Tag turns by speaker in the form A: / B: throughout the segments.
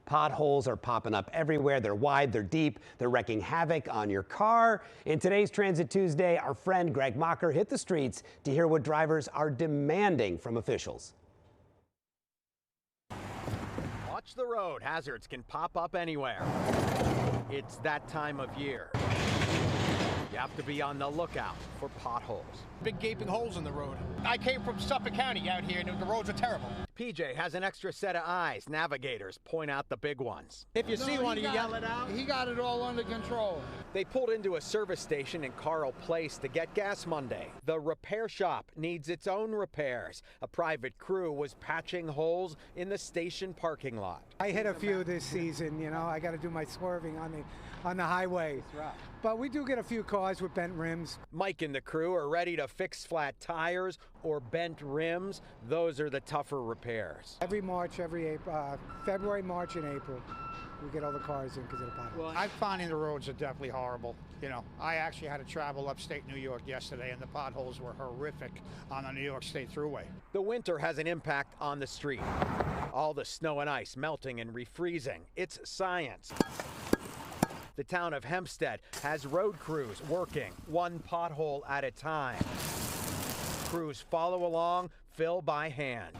A: Potholes are popping up everywhere. They're wide, they're deep, they're wreaking havoc on your car. In today's Transit Tuesday, our friend Greg Mocker hit the streets to hear what drivers are demanding from officials.
B: Watch the road. Hazards can pop up anywhere. It's that time of year. You have to be on the lookout for potholes.
C: Big gaping holes in the road. I came from Suffolk County out here, and the roads are terrible.
B: PJ has an extra set of eyes. Navigators point out the big ones.
C: If you see one, you yell it out.
D: He got it all under control.
B: They pulled into a service station in Carl Place to get gas Monday. The repair shop needs its own repairs. A private crew was patching holes in the station parking lot.
E: I hit a few this season, you know. I got to do my swerving on the highway. But we do get a few cars with bent rims.
B: Mike and the crew are ready to fix flat tires or bent rims. Those are the tougher repairs.
E: Every March, February, March, and April, we get all the cars in because of the potholes.
D: Well, I'm finding the roads are definitely horrible. You know, I actually had to travel upstate New York yesterday, and the potholes were horrific on the New York State Thruway.
B: The winter has an impact on the street. All the snow and ice melting and refreezing. It's science. The town of Hempstead has road crews working one pothole at a time. Crews follow along, fill by hand.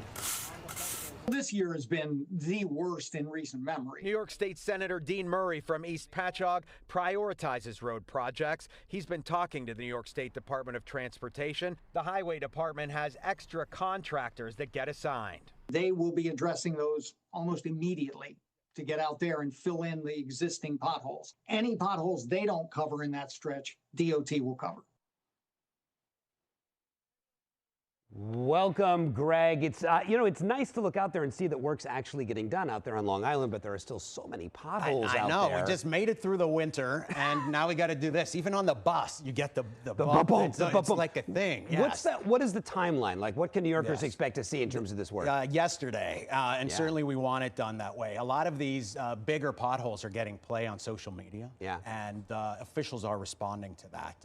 F: This year has been the worst in recent memory.
B: New York State Senator Dean Murray from East Patchogue prioritizes road projects. He's been talking to the New York State Department of Transportation. The Highway Department has extra contractors that get assigned.
F: They will be addressing those almost immediately to get out there and fill in the existing potholes. Any potholes they don't cover in that stretch, DOT will cover.
A: Welcome, Greg. It's it's nice to look out there and see that work's actually getting done out there on Long Island, but there are still so many potholes out there.
G: I know. We just made it through the winter, and now we got to do this. Even on the bus, you get the bump. It's like a thing. Yes.
A: What is the timeline? Like, what can New Yorkers expect to see in terms of this work?
G: Yesterday, and certainly we want it done that way. A lot of these bigger potholes are getting play on social media, and officials are responding to that.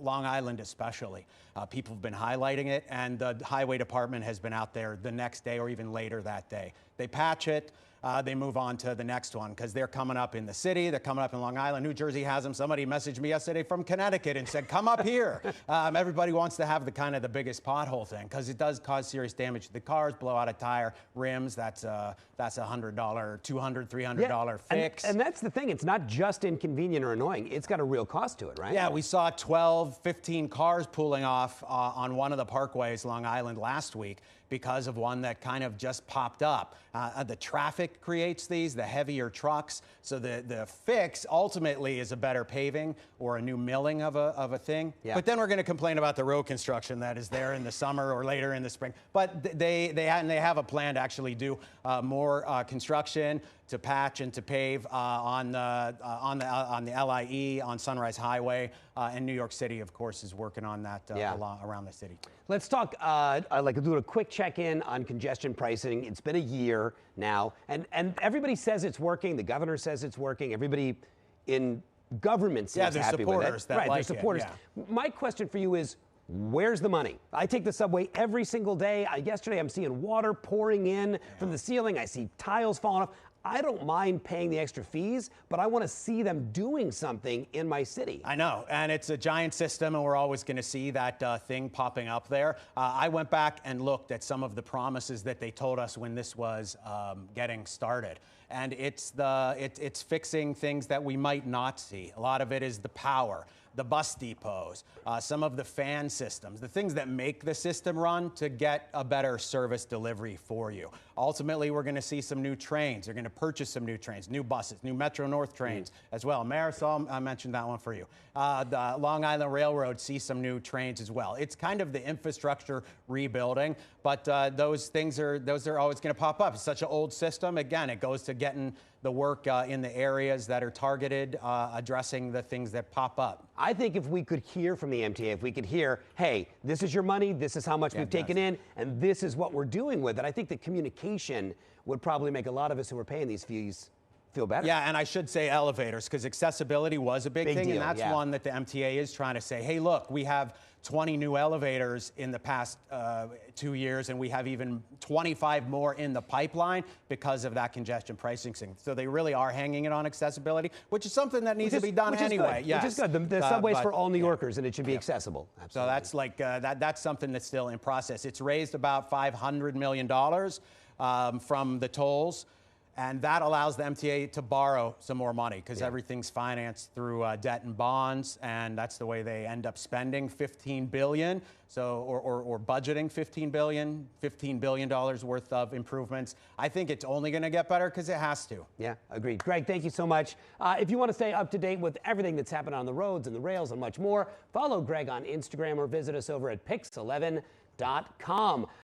G: Long Island especially. People have been highlighting it, and the Highway Department has been out there the next day or even later that day. They patch it. They move on to the next one because they're coming up in the city. They're coming up in Long Island. New Jersey has them. Somebody messaged me yesterday from Connecticut and said, come up here. Everybody wants to have the biggest pothole thing because it does cause serious damage to the cars, blow out a tire, rims. That's $100, $200, $300 fix.
A: And that's the thing. It's not just inconvenient or annoying. It's got a real cost to it, right?
G: Yeah, we saw 12, 15 cars pulling off on one of the parkways, Long Island, last week because of one that kind of just popped up. The traffic creates these, the heavier trucks. So the fix ultimately is a better paving or a new milling of a thing. Yeah. But then we're going to complain about the road construction that is there in the summer or later in the spring. But they have a plan to actually do more construction, to patch and to pave on the LIE, on Sunrise Highway, and New York City, of course, is working on that around the city.
A: Let's talk, do a quick check-in on congestion pricing. It's been a year now, and everybody says it's working. The governor says it's working. Everybody in government seems happy with it. They're supporters. Yeah. My question for you is, where's the money? I take the subway every single day. Yesterday, I'm seeing water pouring in from the ceiling. I see tiles falling off. I don't mind paying the extra fees, but I want to see them doing something in my city.
G: I know, and it's a giant system, and we're always going to see that thing popping up there. I went back and looked at some of the promises that they told us when this was getting started, and it's fixing things that we might not see. A lot of it is the power, the bus depots, some of the fan systems, the things that make the system run to get a better service delivery for you. Ultimately, we're going to see some new trains. They're going to purchase some new trains, new buses, new Metro North trains as well. Marisol, I mentioned that one for you. The Long Island Railroad sees some new trains as well. It's kind of the infrastructure rebuilding, but those are always going to pop up. It's such an old system. Again, it goes to getting the work in the areas that are targeted, addressing the things that pop up.
A: I think if we could hear from the MTA, if we could hear, hey, this is your money, this is how much we've taken in, and this is what we're doing with it, I think the communication would probably make a lot of us who are paying these fees feel better.
G: Yeah, and I should say elevators, because accessibility was a big thing,
A: deal,
G: and that's
A: yeah.
G: one that the MTA is trying to say, hey, look, we have 20 new elevators in the past 2 years, and we have even 25 more in the pipeline because of that congestion pricing thing. So they really are hanging it on accessibility, which is something that needs to be done anyway.
A: Yes. Which is good. The subway's for all New Yorkers, and it should be accessible. Absolutely.
G: So that's like that's something that's still in process. It's raised about $500 million from the tolls. And that allows the MTA to borrow some more money, because everything's financed through debt and bonds, and that's the way they end up spending $15 billion. So, or budgeting $15 billion worth of improvements. I think it's only going to get better because it has to.
A: Yeah, agreed. Greg, thank you so much. If you want to stay up to date with everything that's happening on the roads and the rails and much more, follow Greg on Instagram or visit us over at pix11.com.